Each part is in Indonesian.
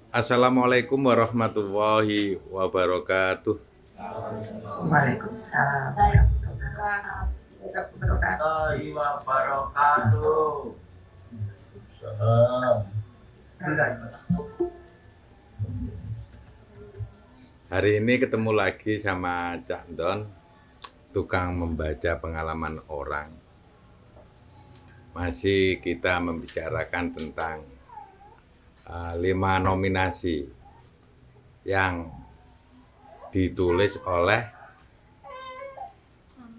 Assalamualaikum warahmatullahi wabarakatuh. Waalaikumsalam warahmatullahi wabarakatuh. Hari ini ketemu lagi sama Cak Don, tukang membaca pengalaman orang. Masih kita membicarakan tentang 5 nominasi yang ditulis oleh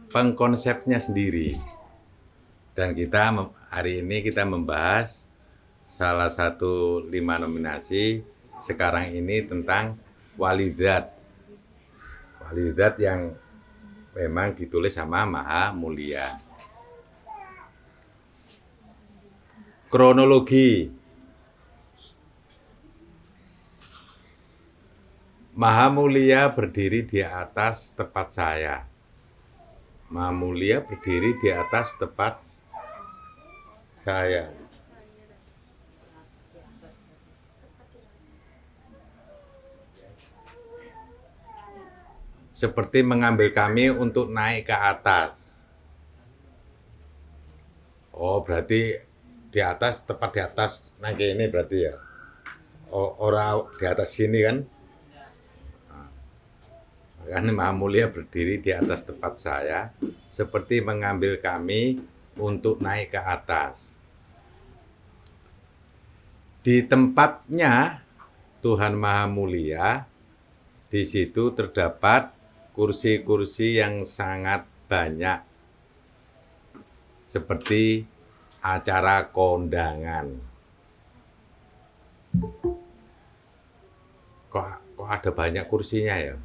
pengkonsepnya sendiri. Dan hari ini kita membahas salah satu 5 nominasi sekarang ini tentang walidat. Walidat yang memang ditulis sama Maha Mulia. Kronologi. Maha Mulia berdiri di atas tepat saya. Maha Mulia berdiri di atas tepat saya. Seperti mengambil kami untuk naik ke atas. Oh, berarti di atas, tepat di atas, naik ini berarti ya. Orang di atas sini kan. Karena Maha Mulia berdiri di atas tempat saya, seperti mengambil kami untuk naik ke atas. Di tempatnya Tuhan Maha Mulia, di situ terdapat kursi-kursi yang sangat banyak, seperti acara kondangan. Kok ada banyak kursinya ya?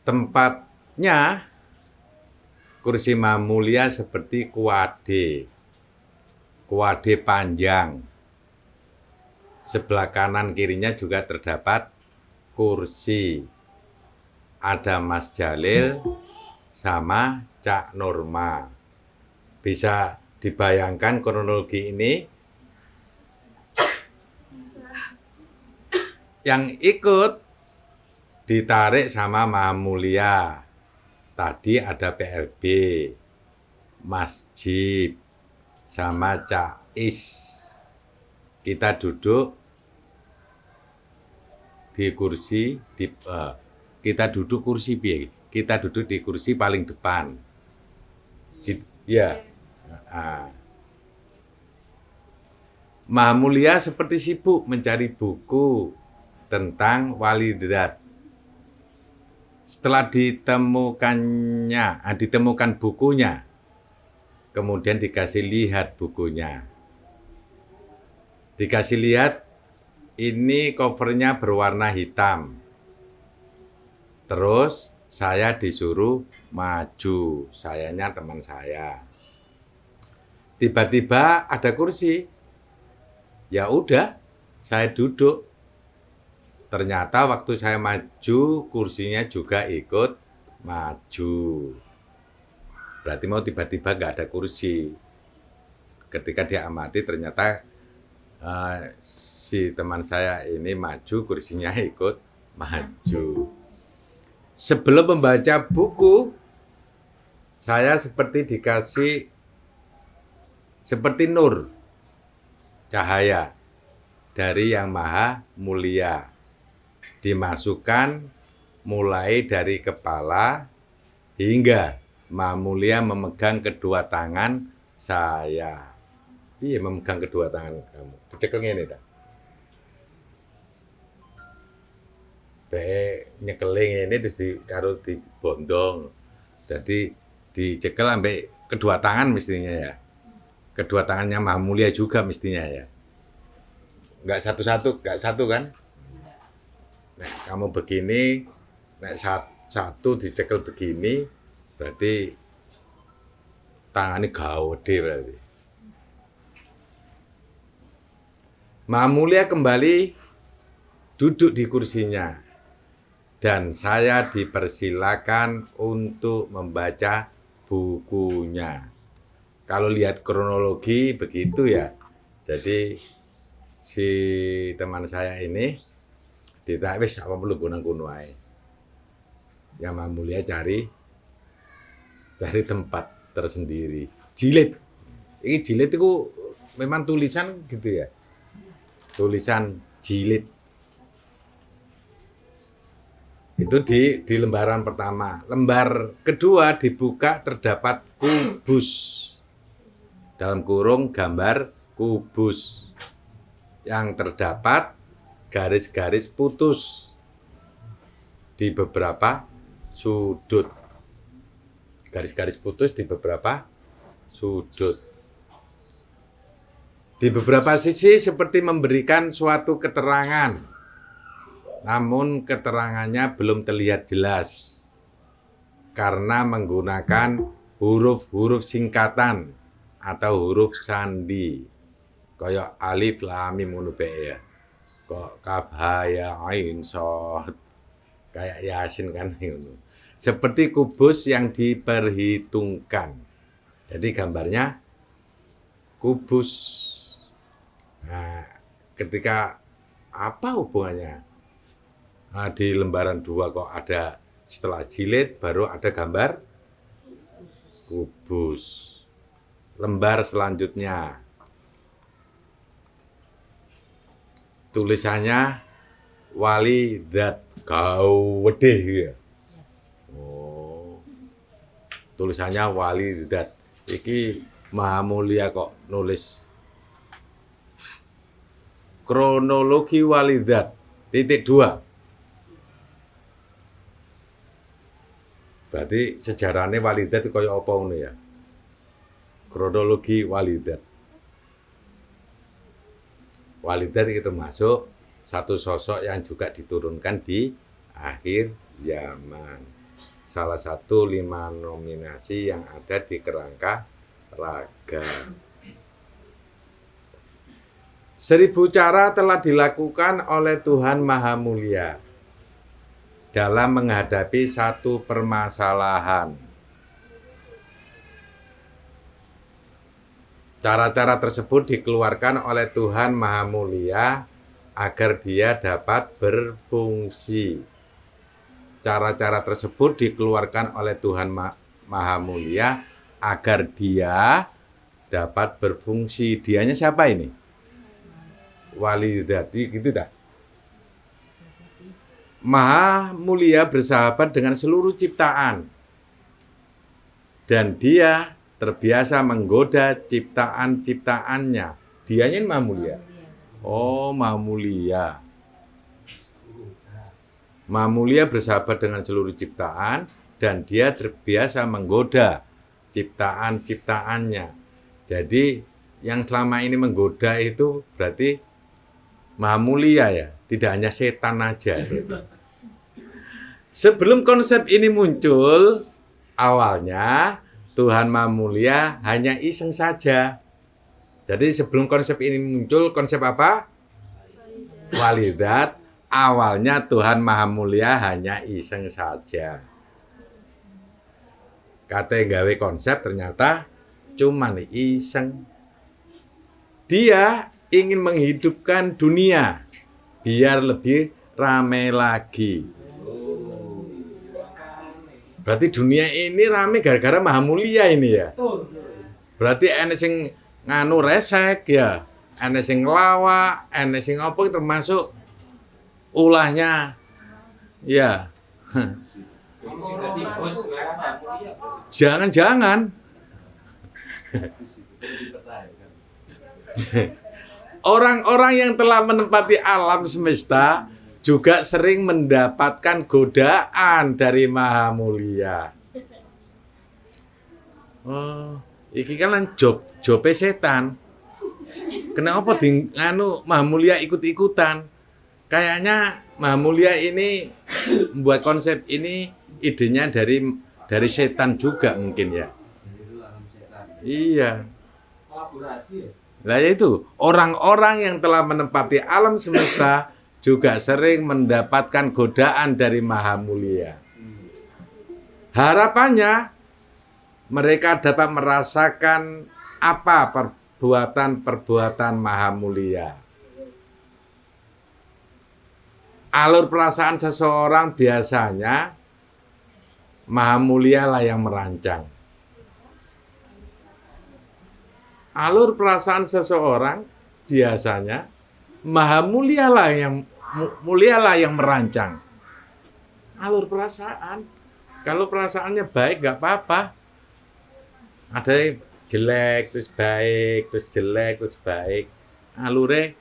Tempatnya kursi Maha Mulia seperti kuade panjang. Sebelah kanan kirinya juga terdapat kursi. Ada Mas Jalil sama Cak Norma. Bisa dibayangkan kronologi ini? Yang ikut ditarik sama Maha Mulia. Tadi ada PLB, Mas Jib, sama Cak Is. Kita duduk di kursi, kita duduk di kursi paling depan. Ya. Maha Mulia seperti sibuk mencari buku tentang walidat. Setelah ditemukan bukunya, kemudian dikasih lihat bukunya. Dikasih lihat, ini covernya berwarna hitam. Terus saya disuruh maju, sayanya teman saya. Tiba-tiba ada kursi. Ya udah, saya duduk. Ternyata waktu saya maju, kursinya juga ikut maju. Berarti mau tiba-tiba nggak ada kursi. Ketika dia amati, ternyata si teman saya ini maju, kursinya ikut maju. Sebelum membaca buku, saya seperti dikasih, seperti nur, cahaya dari Yang Maha Mulia. Dimasukkan mulai dari kepala hingga Maha Mulia memegang kedua tangan saya. Iya, memegang kedua tangan kamu. Dicekel ngene ta. Nyekeling ini terus ditaruh di bondong. Jadi dicekel sampai kedua tangan mestinya ya. Kedua tangannya Maha Mulia juga mestinya ya. Enggak satu-satu, enggak satu kan? Nah, kamu begini, nah satu dicekel begini, berarti tangannya gede berarti. Maha Mulia kembali duduk di kursinya. Dan saya dipersilakan untuk membaca bukunya. Kalau lihat kronologi begitu ya. Jadi si teman saya ini ditanya wis apa perlu gunung kuno ae. Yang Maha Mulia cari tempat tersendiri. Jilid. Ini jilid itu memang tulisan gitu ya. Tulisan jilid. Itu di lembaran pertama. Lembar kedua dibuka terdapat kubus. Dalam kurung gambar kubus. Yang terdapat garis-garis putus di beberapa sudut. Garis-garis putus di beberapa sudut. Di beberapa sisi seperti memberikan suatu keterangan. Namun keterangannya belum terlihat jelas karena menggunakan huruf-huruf singkatan atau huruf sandi kayak alif lam mim ngono ya. Kok kaf ha ya ain shad kayak Yasin kan ngono. Seperti kubus yang diperhitungkan. Jadi gambarnya kubus. Nah, ketika apa hubungannya? Nah, di lembaran 2 kok ada setelah jilid baru ada gambar kubus. Lembar selanjutnya tulisannya wali dat kau wedeh ya. Oh. Tulisannya wali dat. Iki Maha Mulia kok nulis kronologi walidat .2. Berarti sejarahnya walidat itu kayak apa ngono ya? Kronologi walidat. Walidat itu termasuk satu sosok yang juga diturunkan di akhir zaman. Salah satu 5 nominasi yang ada di kerangka raga. 1000 cara telah dilakukan oleh Tuhan Maha Mulia dalam menghadapi satu permasalahan. Cara-cara tersebut dikeluarkan oleh Tuhan Maha Mulia agar dia dapat berfungsi. Cara-cara tersebut dikeluarkan oleh Tuhan Maha Mulia agar dia dapat berfungsi. Dianya siapa ini? Walidati gitu tak? Maha Mulia bersahabat dengan seluruh ciptaan. Dan dia terbiasa menggoda ciptaan-ciptaannya. Dianya Maha Mulia. Oh, Maha Mulia. Maha Mulia bersahabat dengan seluruh ciptaan dan dia terbiasa menggoda ciptaan-ciptaannya. Jadi yang selama ini menggoda itu berarti Maha Mulia ya, tidak hanya setan aja. Sebelum konsep ini muncul, awalnya Tuhan Maha Mulia hanya iseng saja. Jadi sebelum konsep ini muncul, konsep apa? Walidat. Awalnya Tuhan Maha Mulia hanya iseng saja. Katanya gawe konsep ternyata cuman iseng. Dia ingin menghidupkan dunia biar lebih ramai lagi. Berarti dunia ini ramai gara-gara Maha Mulia ini ya. Berarti enek sing nganu resek ya, enek sing ngelawak, enek sing apa termasuk ulahnya ya. Jangan-jangan orang-orang yang telah menempati alam semesta juga sering mendapatkan godaan dari Maha Mulia. Oh, iki kan jobe setan. Kenapa di anu Maha Mulia ikut-ikutan? Kayaknya Maha Mulia ini membuat konsep ini idenya dari setan juga mungkin ya. Iya. Kolaborasi ya? Nah itu orang-orang yang telah menempati alam semesta juga sering mendapatkan godaan dari Maha Mulia. Harapannya mereka dapat merasakan apa perbuatan-perbuatan Maha Mulia. Alur perasaan seseorang biasanya Maha Mulia lah yang merancang. Alur perasaan seseorang biasanya Maha Mulia lah yang merancang. Alur perasaan. Kalau perasaannya baik nggak apa-apa. Ada yang jelek terus baik, terus jelek terus baik. Alurnya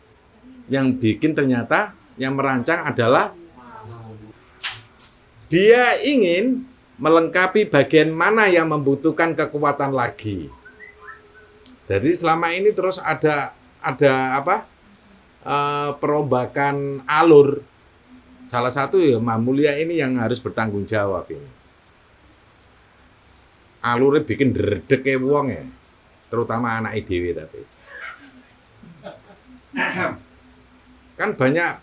yang bikin ternyata yang merancang adalah dia ingin melengkapi bagian mana yang membutuhkan kekuatan lagi. Jadi selama ini terus ada perombakan alur. Salah satu ya Maha Mulia ini yang harus bertanggung jawab ini. Alurnya bikin dredeg kayak wong ya, terutama anak dhewe tapi. Kan banyak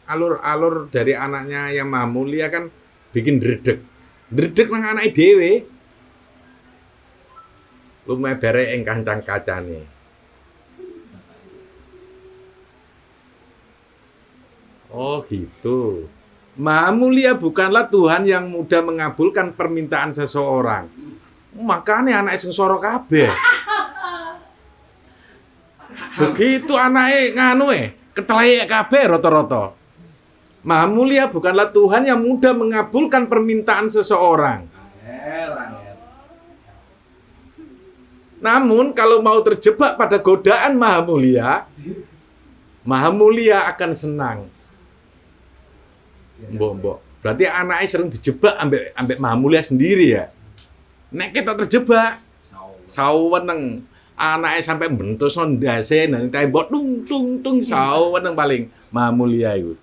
alur-alur dari anaknya yang Maha Mulia kan bikin dredeg. Dredeg nang anak dhewe. Lumayan bare ing kancang-kacane. Oh gitu. Maha Mulia bukanlah Tuhan yang mudah mengabulkan permintaan seseorang. Makanya anak sing soro kabeh. Begitu anake ketelek kabeh rata-rata. Maha Mulia bukanlah Tuhan yang mudah mengabulkan permintaan seseorang. Namun kalau mau terjebak pada godaan Maha Mulia akan senang. Mbok. Berarti anaknya sering dijebak ambek Maha Mulia sendiri ya. Nek kita terjebak, saweneng anaknya sampai bentus ndase nang tembok tung saweneng paling Maha Mulia itu.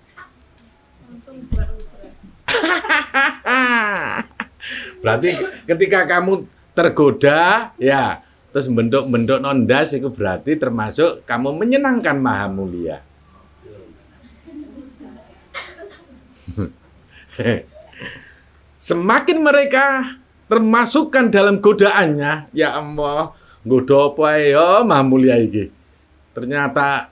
Berarti ketika kamu tergoda, ya, terus bentuk nondas itu berarti termasuk kamu menyenangkan Maha Mulia. Semakin mereka termasukkan dalam godaannya, ya Allah, goda apa ya Maha Mulia iki. Ternyata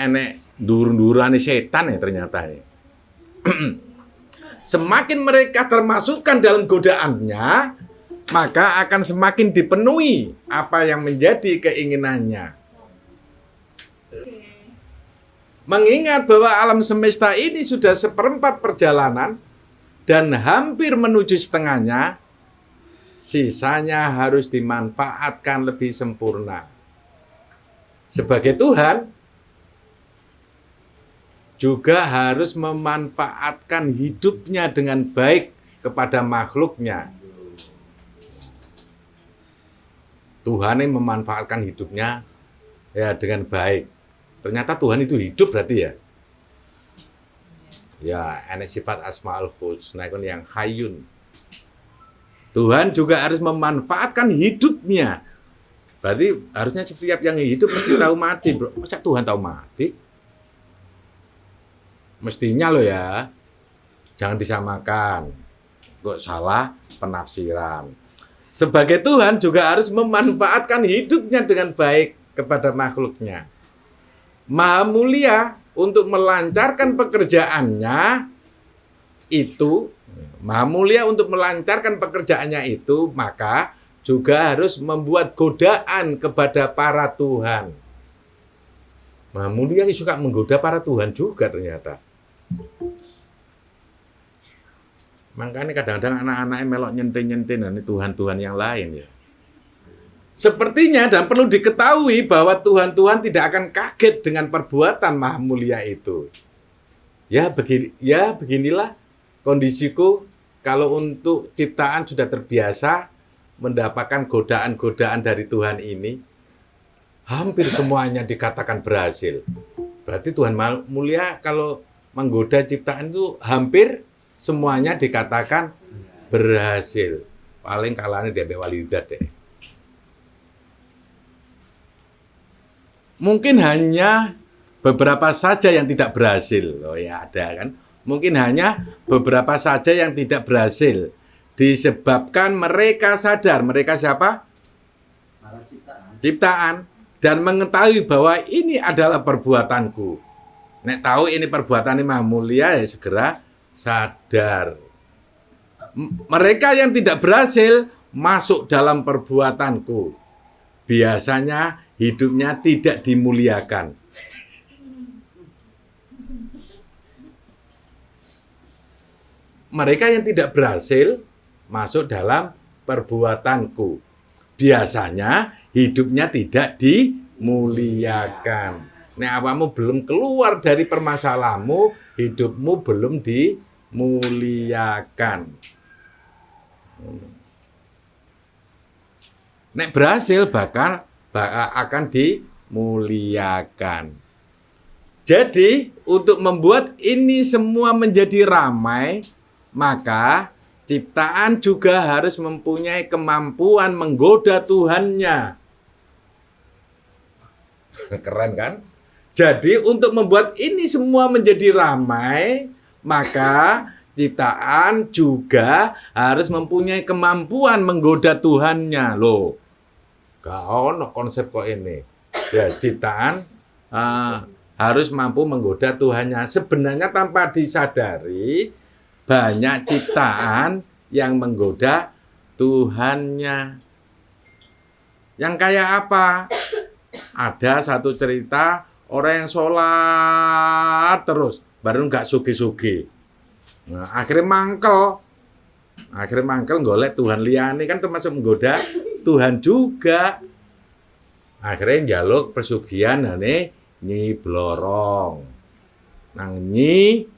enek dur-durane setan ya ternyata ya. Semakin mereka termasukkan dalam godaannya, maka akan semakin dipenuhi apa yang menjadi keinginannya. Mengingat bahwa alam semesta ini sudah 1/4 perjalanan dan hampir menuju setengahnya, sisanya harus dimanfaatkan lebih sempurna. Sebagai Tuhan, juga harus memanfaatkan hidupnya dengan baik kepada makhluknya. Tuhan yang memanfaatkan hidupnya ya dengan baik. Ternyata Tuhan itu hidup berarti ya. Ya, ada sifat Asmaul Husna yang Hayyun. Tuhan juga harus memanfaatkan hidupnya. Berarti harusnya setiap yang hidup mesti tahu mati, bro. Masa Tuhan tahu mati? Mestinya lo ya. Jangan disamakan. Kok salah penafsiran. Sebagai Tuhan juga harus memanfaatkan hidupnya dengan baik kepada makhluknya. Maha Mulia untuk melancarkan pekerjaannya itu, maka juga harus membuat godaan kepada para Tuhan. Maha Mulia suka menggoda para Tuhan juga ternyata. Makanya kadang-kadang anak-anaknya melok nyentin-nyentin ini Tuhan-Tuhan yang lain ya. Sepertinya dan perlu diketahui bahwa Tuhan-Tuhan tidak akan kaget dengan perbuatan Maha Mulia itu. Ya beginilah kondisiku kalau untuk ciptaan sudah terbiasa mendapatkan godaan-godaan dari Tuhan ini. Hampir semuanya dikatakan berhasil. Berarti Tuhan Maha Mulia kalau menggoda ciptaan itu hampir semuanya dikatakan berhasil. Paling kalahnya dia walidat deh. Mungkin hanya beberapa saja yang tidak berhasil. Oh ya ada kan. Mungkin hanya beberapa saja yang tidak berhasil. Disebabkan mereka sadar. Mereka siapa? Para ciptaan. Ciptaan. Dan mengetahui bahwa ini adalah perbuatanku. Nek tahu ini perbuatan Maha Mulia ya segera sadar. Mereka yang tidak berhasil masuk dalam perbuatanku. Biasanya hidupnya tidak dimuliakan. Mereka yang tidak berhasil masuk dalam perbuatanku. Biasanya hidupnya tidak dimuliakan. Nek apamu belum keluar dari permasalahanmu, hidupmu belum dimuliakan. Nek berhasil bahkan akan dimuliakan. Jadi untuk membuat ini semua menjadi ramai, maka ciptaan juga harus mempunyai kemampuan menggoda Tuhannya. Keren kan? Jadi untuk membuat ini semua menjadi ramai, maka ciptaan juga harus mempunyai kemampuan menggoda Tuhannya. Loh, gak ono konsep kok ini. Ya, ciptaan harus mampu menggoda Tuhannya. Sebenarnya tanpa disadari, banyak ciptaan yang menggoda Tuhannya. Yang kayak apa? Ada satu cerita orang yang sholat terus, baru nggak sugi-sugi. Nah, akhirnya mangkel golek Tuhan liyane kan termasuk menggoda Tuhan juga. Akhirnya njaluk pesugihan ane Nyi Blorong. Nang Nyi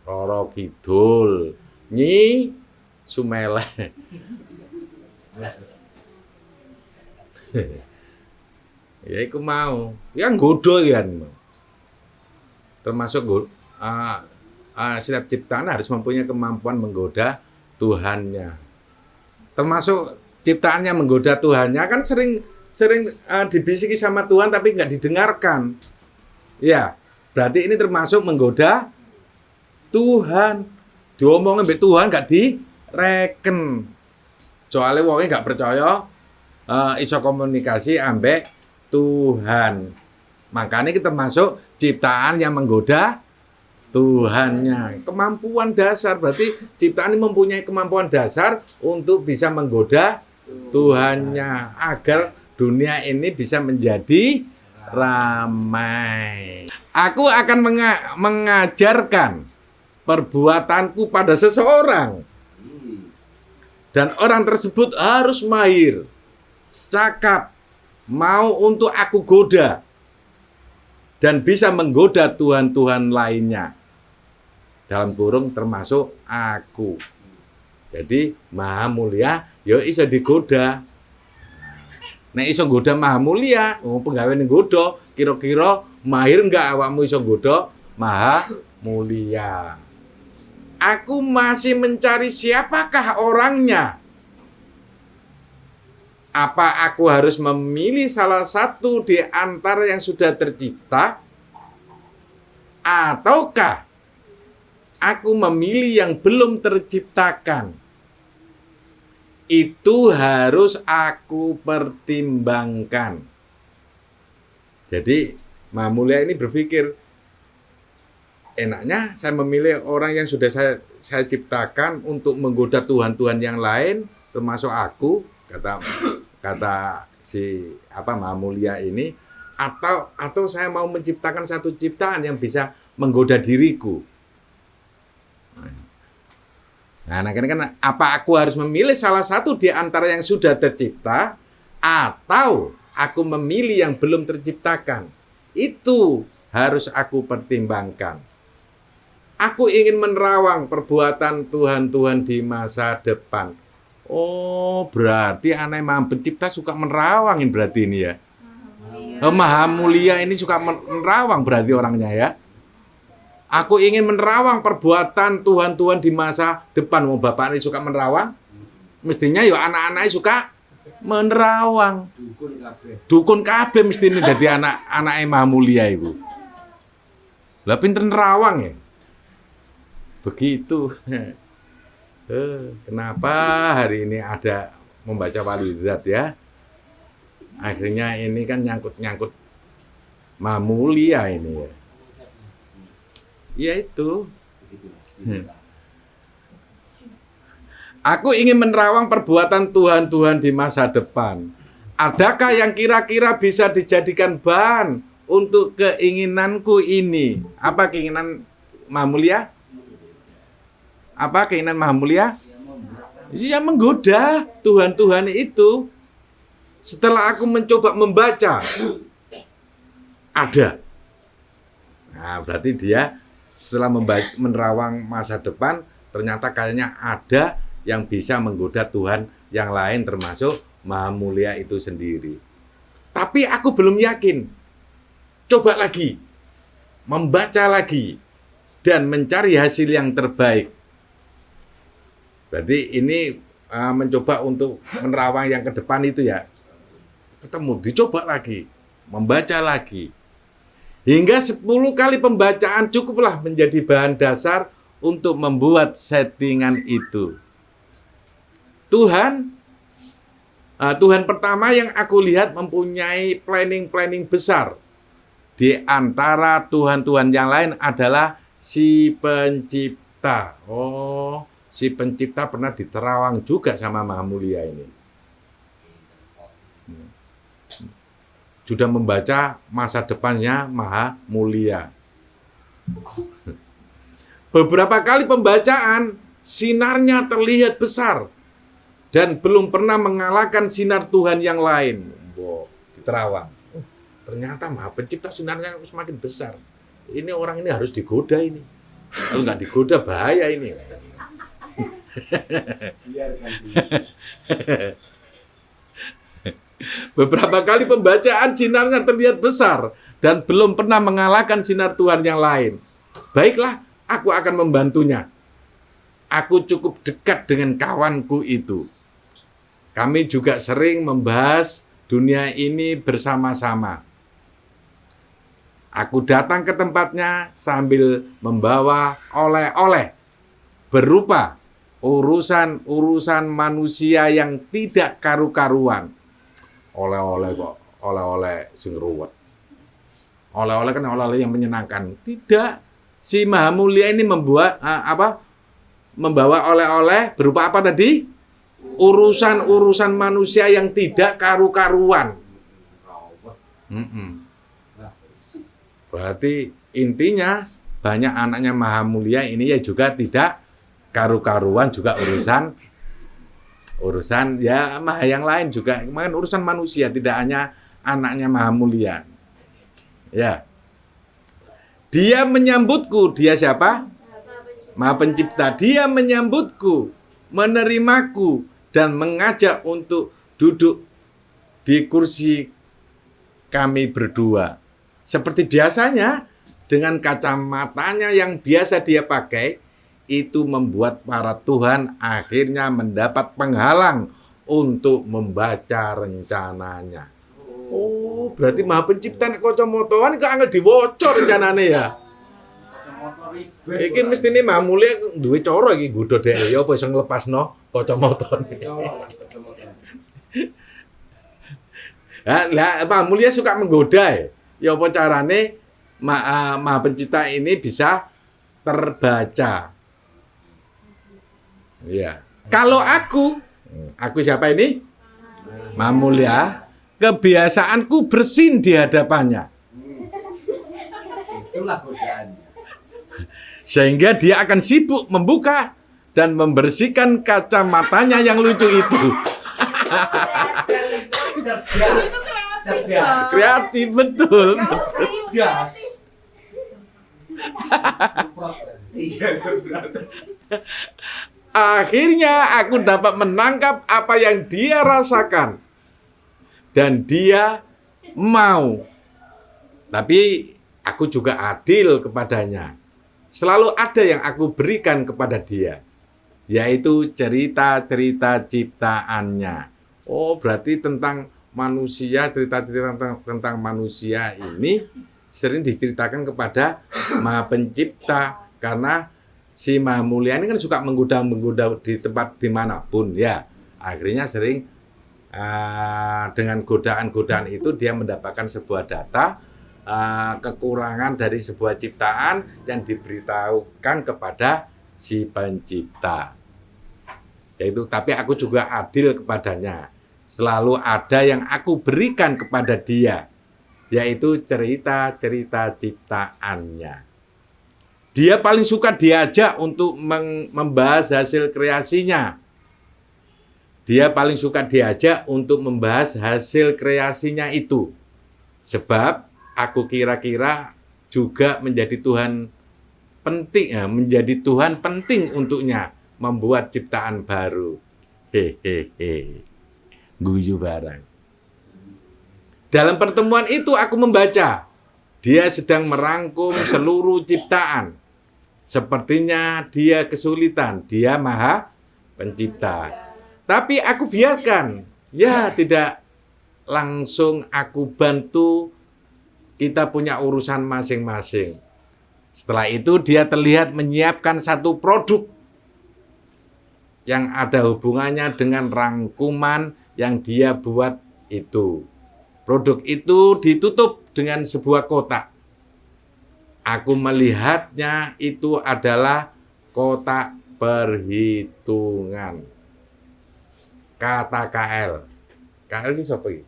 Roro Kidul, Nyi Sumeleh. Ya iku mau, yang nggodha kan. Termasuk setiap ciptaan harus mempunyai kemampuan menggoda Tuhannya. Termasuk ciptaannya menggoda Tuhannya kan sering dibisiki sama Tuhan tapi nggak didengarkan. Ya, berarti ini termasuk menggoda Tuhan. Diomongin mbek Tuhan nggak direken. Soalnya wongnya nggak percaya iso komunikasi ambek Tuhan. Makanya kita masuk ciptaan yang menggoda Tuhannya. Kemampuan dasar, berarti ciptaan ini mempunyai kemampuan dasar untuk bisa menggoda Tuhannya. Agar dunia ini bisa menjadi ramai. Aku akan mengajarkan perbuatanku pada seseorang. Dan orang tersebut harus mahir, cakap, mau untuk aku goda, dan bisa menggoda Tuhan-Tuhan lainnya. Dalam kurung termasuk aku. Jadi Maha Mulia, ya iso digoda. Nek iso goda Maha Mulia, penggawe ning goda, kira-kira mahir enggak awakmu iso goda Maha Mulia. Aku masih mencari siapakah orangnya. Apa aku harus memilih salah satu di antara yang sudah tercipta? Ataukah aku memilih yang belum terciptakan? Itu harus aku pertimbangkan. Jadi, Maha Mulia ini berpikir, enaknya saya memilih orang yang sudah saya ciptakan untuk menggoda Tuhan-Tuhan yang lain, termasuk aku, kata si Maha Mulia ini, atau saya mau menciptakan satu ciptaan yang bisa menggoda diriku. Nah, akhirnya kan apa aku harus memilih salah satu di antara yang sudah tercipta atau aku memilih yang belum terciptakan? Itu harus aku pertimbangkan. Aku ingin menerawang perbuatan Tuhan-Tuhan di masa depan. Oh, berarti anak Maha Pencipta suka menerawangin berarti ini ya. Maha Mulia ini suka menerawang berarti orangnya ya. Aku ingin menerawang perbuatan Tuhan-Tuhan di masa depan. Mau bapak ini suka menerawang? Mestinya ya anak-anaknya suka Menerawang. Dukun kabeh. Dukun kabeh mesti ini dadi anak Maha Mulia iku. Lah pinter nerawang ya. Begitu. Kenapa hari ini ada membaca walidat ya? Akhirnya ini kan nyangkut Maha Mulia ini ya. Ya itu. Aku ingin menerawang perbuatan Tuhan-Tuhan di masa depan. Adakah yang kira-kira bisa dijadikan bahan untuk keinginanku ini? Apa keinginan Maha Mulia? Apa keinginan Maha Mulia? Ya menggoda Tuhan-Tuhan itu. Setelah aku mencoba membaca, ada. Nah, berarti dia setelah menerawang masa depan, ternyata kayaknya ada yang bisa menggoda Tuhan yang lain termasuk Maha Mulia itu sendiri. Tapi aku belum yakin. Coba lagi, membaca lagi, dan mencari hasil yang terbaik. Berarti ini mencoba untuk menerawang yang ke depan itu ya. Ketemu, dicoba lagi, membaca lagi. Hingga 10 kali pembacaan cukuplah menjadi bahan dasar untuk membuat settingan itu. Tuhan pertama yang aku lihat mempunyai planning besar. Di antara Tuhan-Tuhan yang lain adalah si pencipta. Oh, si pencipta pernah diterawang juga sama Maha Mulia ini. Sudah membaca masa depannya Maha Mulia. Beberapa kali pembacaan, sinarnya terlihat besar dan belum pernah mengalahkan sinar Tuhan yang lain. Diterawang. Ternyata Maha Pencipta sinarnya semakin besar. Ini orang ini harus digoda ini. Kalau nggak digoda bahaya ini. Beberapa kali pembacaan sinarnya terlihat besar dan belum pernah mengalahkan sinar Tuhan yang lain. Baiklah, aku akan membantunya. Aku cukup dekat dengan kawanku itu. Kami juga sering membahas dunia ini bersama-sama. Aku datang ke tempatnya sambil membawa oleh-oleh berupa urusan-urusan manusia yang tidak karu-karuan. Oleh-oleh kok, oleh-oleh sing ruwet. Oleh-oleh kan oleh-oleh yang menyenangkan. Tidak. Si Maha Mulia ini membawa oleh-oleh berupa apa tadi? Urusan-urusan manusia yang tidak karu-karuan. Berarti intinya banyak anaknya Maha Mulia ini ya juga tidak karu-karuan, juga urusan ya Maha yang lain juga, makan urusan manusia, tidak hanya anaknya Maha Mulia. Ya. Dia menyambutku, dia siapa? Maha Pencipta. Dia menyambutku, menerimaku dan mengajak untuk duduk di kursi kami berdua. Seperti biasanya, dengan kacamatanya yang biasa dia pakai, itu membuat para Tuhan akhirnya mendapat penghalang untuk membaca rencananya. Oh, berarti Maha Pencipta nek kacamataan kok angel diwaca rencanane ya. Iki mestine Maha Mulia duwe cara iki nggodha dhek ya apa iso nglepasno kacamatane. Lah Maha Mulia suka menggoda ya. Ya apa carane Maha Pencipta ini bisa terbaca. Iya. Kalau aku siapa ini? Maha Mulia. Kebiasaanku bersin di hadapannya. Itulah godaannya. Sehingga dia akan sibuk membuka dan membersihkan kacamatanya yang lucu itu. Cerdas. Kreatif betul. Cerdas. Iya, sebenarnya. Akhirnya aku dapat menangkap apa yang dia rasakan. Dan dia mau. Tapi aku juga adil kepadanya. Selalu ada yang aku berikan kepada dia. Yaitu cerita-cerita ciptaannya. Oh, berarti tentang manusia, cerita-cerita tentang manusia ini sering diceritakan kepada Maha Pencipta. Karena si Maha Mulia ini kan suka menggoda-menggoda di tempat dimanapun ya. Akhirnya sering dengan godaan-godaan itu dia mendapatkan sebuah data kekurangan dari sebuah ciptaan yang diberitahukan kepada si Pencipta. Yaitu, tapi aku juga adil kepadanya. Selalu ada yang aku berikan kepada dia, yaitu cerita-cerita ciptaannya. Dia paling suka diajak untuk membahas hasil kreasinya. Dia paling suka diajak untuk membahas hasil kreasinya itu. Sebab aku kira-kira juga menjadi Tuhan penting, menjadi Tuhan penting untuknya membuat ciptaan baru. Hehehe. Guyu barang. Dalam pertemuan itu aku membaca, dia sedang merangkum seluruh ciptaan. Sepertinya dia kesulitan, dia Maha Pencipta. Tapi aku biarkan, ya tidak langsung aku bantu, kita punya urusan masing-masing. Setelah itu dia terlihat menyiapkan satu produk yang ada hubungannya dengan rangkuman yang dia buat itu. Produk itu ditutup dengan sebuah kotak. Aku melihatnya itu adalah kotak perhitungan. Kata KL. KL ini siapa ini?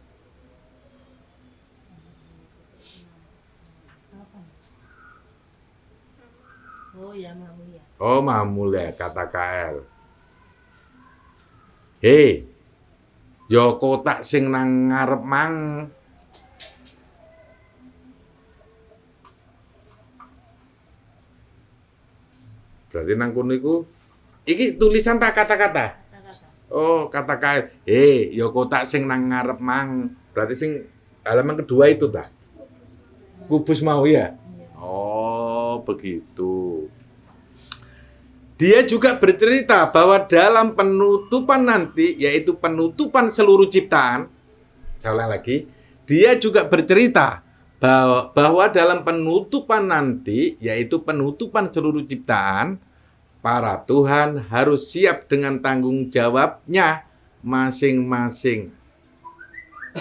Oh ya, Maha Mulia. Oh, Maha Mulia, kata KL. Hei, yo kotak sing nang ngarep mang. Berarti nang kono iku iki tulisan tak kata-kata. Kata-kata. Oh, kata KL. Hei, yo kotak sing nang ngarep mang. Berarti sing halaman kedua itu tak? Kubus mau ya? Oh, begitu. Dia juga bercerita bahwa dalam penutupan nanti, yaitu penutupan seluruh ciptaan, saya ulang lagi, dia juga bercerita bahwa dalam penutupan nanti, yaitu penutupan seluruh ciptaan, para Tuhan harus siap dengan tanggung jawabnya masing-masing.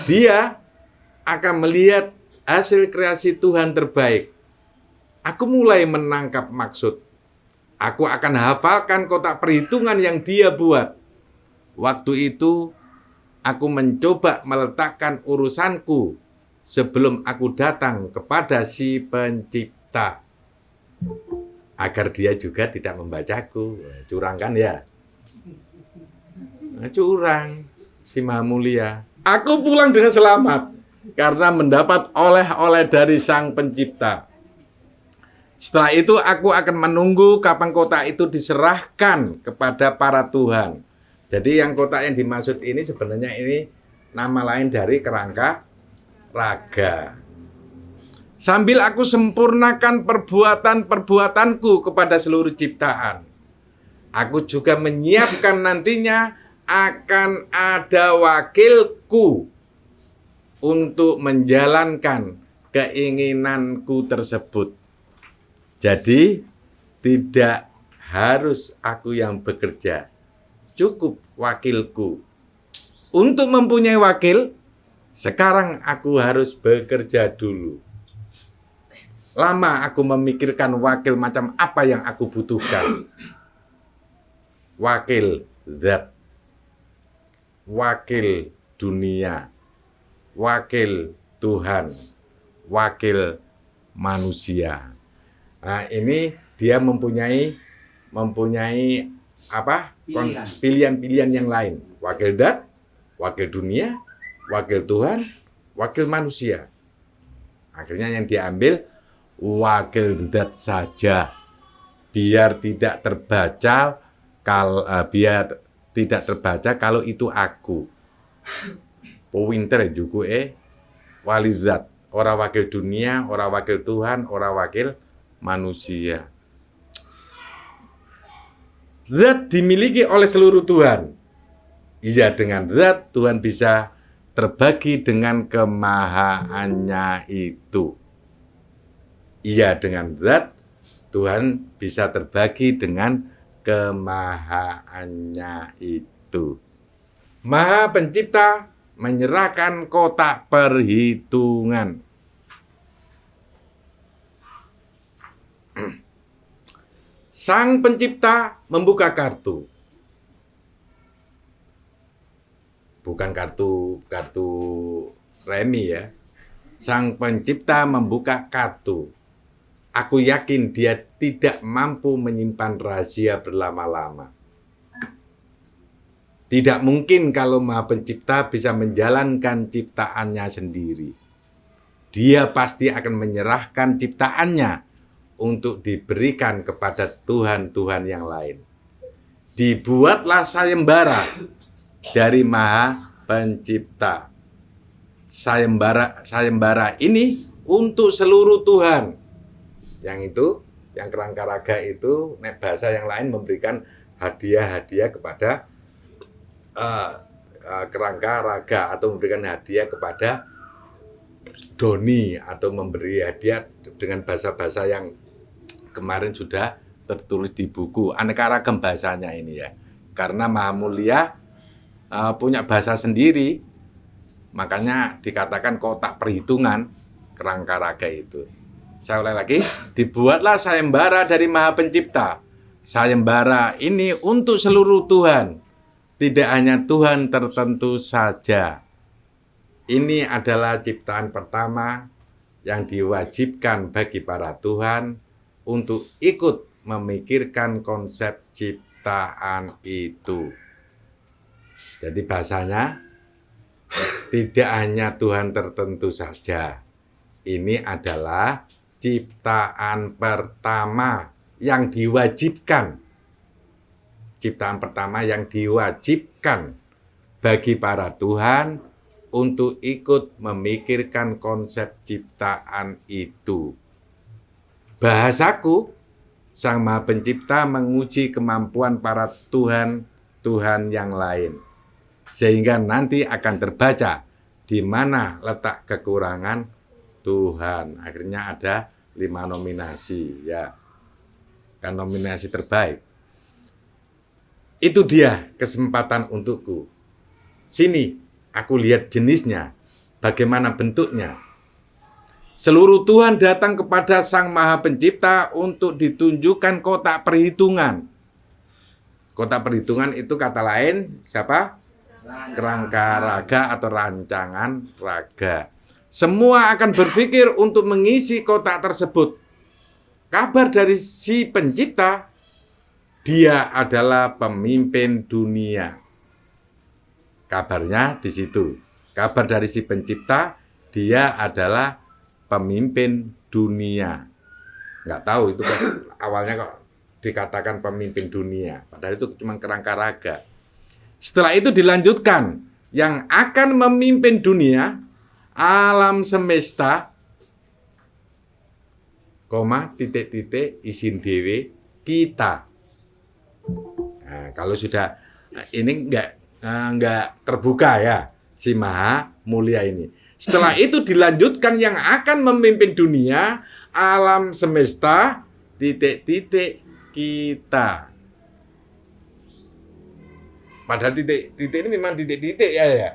Dia akan melihat hasil kreasi Tuhan terbaik. Aku mulai menangkap maksud. Aku akan hafalkan kotak perhitungan yang dia buat. Waktu itu, aku mencoba meletakkan urusanku sebelum aku datang kepada si Pencipta. Agar dia juga tidak membacaku. Curang kan ya? Curang, si Maha Mulia. Aku pulang dengan selamat karena mendapat oleh-oleh dari Sang Pencipta. Setelah itu aku akan menunggu kapan kotak itu diserahkan kepada para Tuhan. Jadi yang kotak yang dimaksud ini sebenarnya ini nama lain dari kerangka raga. Sambil aku sempurnakan perbuatan-perbuatanku kepada seluruh ciptaan. Aku juga menyiapkan nantinya akan ada wakilku untuk menjalankan keinginanku tersebut. Jadi, tidak harus aku yang bekerja. Cukup wakilku. Untuk mempunyai wakil, sekarang aku harus bekerja dulu. Lama aku memikirkan wakil macam apa yang aku butuhkan. Wakil zat. Wakil dunia. Wakil Tuhan. Wakil manusia. Nah, ini dia mempunyai apa? Pilihan-pilihan yang lain. Wakil zat, wakil dunia, wakil Tuhan, wakil manusia. Akhirnya yang diambil wakil zat saja. Biar tidak terbaca kalau itu aku. Pinter juga wali zat. Ora wakil dunia, ora wakil Tuhan, ora wakil manusia. Zat dimiliki oleh seluruh Tuhan. Iya, dengan zat Tuhan bisa terbagi dengan kemahaannya itu. Iya, dengan zat Tuhan bisa terbagi dengan kemahaannya itu. Maha Pencipta menyerahkan kotak perhitungan. Sang Pencipta membuka kartu. Bukan kartu remi ya. Sang Pencipta membuka kartu. Aku yakin dia tidak mampu menyimpan rahasia berlama-lama. Tidak mungkin kalau Maha Pencipta bisa menjalankan ciptaannya sendiri. Dia pasti akan menyerahkan ciptaannya untuk diberikan kepada Tuhan-Tuhan yang lain. Dibuatlah sayembara dari Maha Pencipta. Sayembara ini untuk seluruh Tuhan. Yang itu, yang kerangka raga itu, bahasa yang lain memberikan hadiah-hadiah kepada kerangka raga atau memberikan hadiah kepada doni atau memberi hadiah dengan bahasa-bahasa yang kemarin sudah tertulis di buku. Aneka ragam bahasanya ini ya. Karena Maha Mulia punya bahasa sendiri, makanya dikatakan kotak perhitungan kerangka raga itu. Saya ulang lagi, dibuatlah sayembara dari Maha Pencipta. Sayembara ini untuk seluruh Tuhan, tidak hanya Tuhan tertentu saja. Ini adalah ciptaan pertama yang diwajibkan bagi para Tuhan untuk ikut memikirkan konsep ciptaan itu. Jadi bahasanya tidak hanya Tuhan tertentu saja. Ini adalah ciptaan pertama yang diwajibkan. Ciptaan pertama yang diwajibkan bagi para Tuhan untuk ikut memikirkan konsep ciptaan itu. Bahasaku, Sang Maha Pencipta menguji kemampuan para Tuhan yang lain. Sehingga nanti akan terbaca di mana letak kekurangan Tuhan. Akhirnya ada 5 nominasi ya. Kan nominasi terbaik. Itu dia kesempatan untukku. Sini, aku lihat jenisnya, bagaimana bentuknya. Seluruh Tuhan datang kepada Sang Maha Pencipta untuk ditunjukkan kotak perhitungan. Kotak perhitungan itu kata lain, siapa? Kerangka raga atau rancangan raga. Semua akan berpikir untuk mengisi kotak tersebut. Kabar dari si pencipta, dia adalah pemimpin dunia. Kabarnya di situ. Kabar dari si pencipta, dia adalah pemimpin dunia. Nggak tahu itu kok, awalnya kok dikatakan pemimpin dunia. Padahal itu cuma kerangka raga. Setelah itu dilanjutkan, yang akan memimpin dunia, alam semesta, titik-titik, isin dewe, kita. Nah, kalau sudah ini enggak terbuka ya, si Maha Mulia ini. Setelah itu dilanjutkan yang akan memimpin dunia, alam semesta, titik-titik, kita. Padahal titik-titik ini memang titik-titik ya.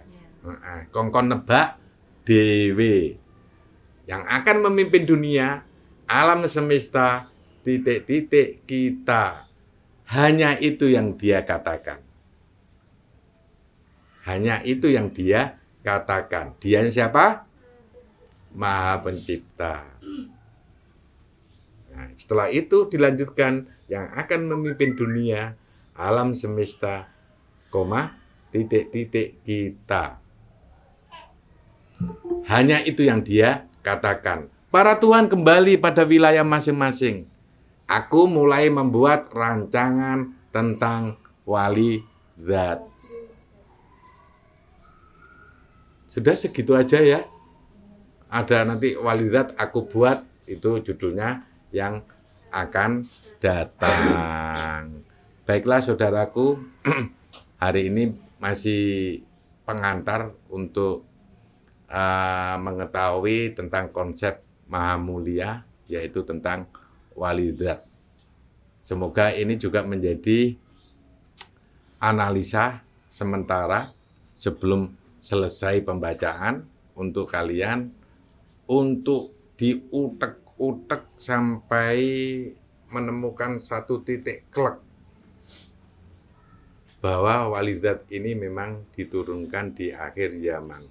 Kongkon nebak dewe. Yang akan memimpin dunia, alam semesta, titik-titik, kita. Hanya itu yang dia katakan. Hanya itu yang dia katakan. Dia siapa? Maha Pencipta. Nah, setelah itu dilanjutkan yang akan memimpin dunia, alam semesta, titik-titik, kita. Hanya itu yang dia katakan. Para Tuhan kembali pada wilayah masing-masing. Aku mulai membuat rancangan tentang wali zat. Sudah segitu aja ya. Ada nanti wali zat aku buat, itu judulnya yang akan datang. Baiklah saudaraku, hari ini masih pengantar untuk mengetahui tentang konsep Maha Mulia, yaitu tentang walidat. Semoga ini juga menjadi analisa sementara sebelum selesai pembacaan untuk kalian, untuk diutek-utek sampai menemukan satu titik klek bahwa walidat ini memang diturunkan di akhir zaman.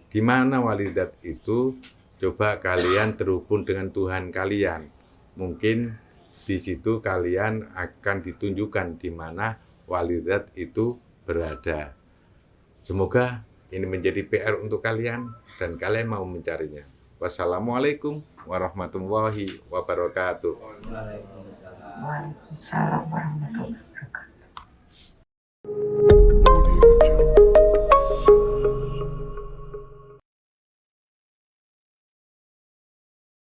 Di mana walidat itu? Coba kalian terhubung dengan Tuhan kalian. Mungkin di situ kalian akan ditunjukkan di mana walidat itu berada. Semoga ini menjadi PR untuk kalian dan kalian mau mencarinya. Wassalamualaikum warahmatullahi wabarakatuh. Waalaikumsalam warahmatullahi wabarakatuh. Audio Jungle.